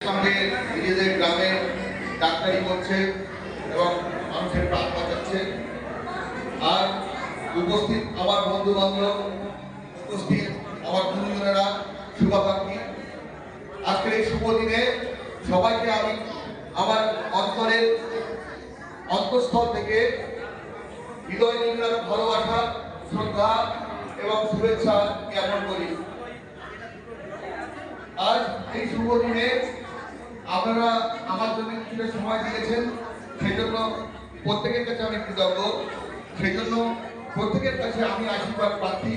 সঙ্গে নিজেদের গ্রামে ডাক্তারি করছে এবং মানুষের প্রাণ বাঁচাচ্ছে। আর উপস্থিত আমার বন্ধু বান্ধব, উপস্থিত আমার গুরুজনেরা, শুভাকাঙ্ক্ষী, আজকের এই শুভ দিনে সবাইকে আমি আমার অন্তরের অন্তঃস্থল থেকে হৃদয় নিংড়ানো ভালোবাসা, শ্রদ্ধা এবং শুভেচ্ছা জ্ঞাপন করি। আজ এই শুভ দিনে আপনারা আমার জন্য কিছুটা সময় দিয়েছেন, সেই জন্য প্রত্যেকের কাছে আমি কৃতজ্ঞ। সেই জন্য প্রত্যেকের কাছে আমি আশীর্বাদ প্রার্থী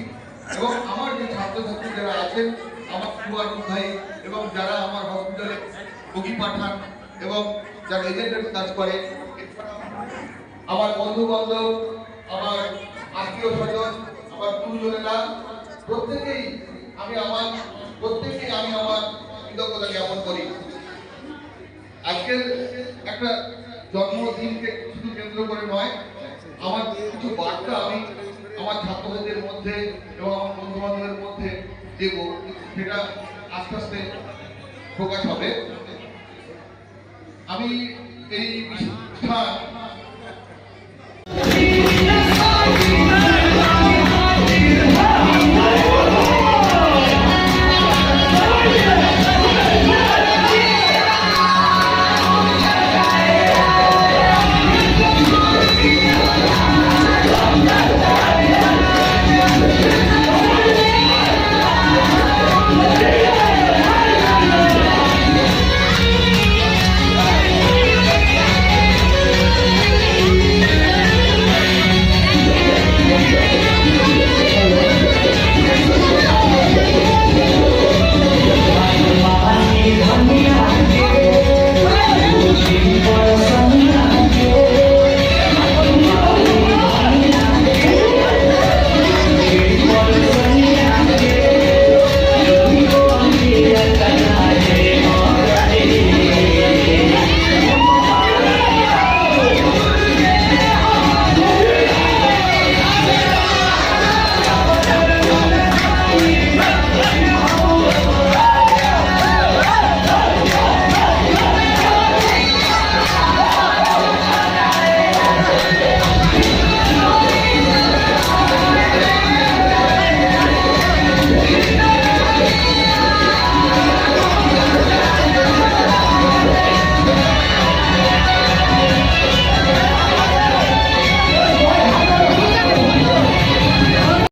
এবং আমার যে ছাত্রছাত্রী যারা আছেন, আমার শুভানুধ্যায়ী এবং যারা আমার হসপিটালে রোগী পাঠান এবং যারা এজেন্টের কাজ করে, আমার বন্ধু বান্ধব, আমার আত্মীয় স্বজন, আমার গুরুজনেরা, প্রত্যেকেই আমি আমার কৃতজ্ঞতা জ্ঞাপন করি। আজকের একটা জন্মদিনকে শুধু কেন্দ্র করে নয়, আমার কিছু বার্তা আমি আমার ছাত্রছাত্রীদের মধ্যে এবং আমার বন্ধু বান্ধবের মধ্যে দেব, সেটা আস্তে আস্তে প্রকাশ হবে। আমি এই অনুষ্ঠান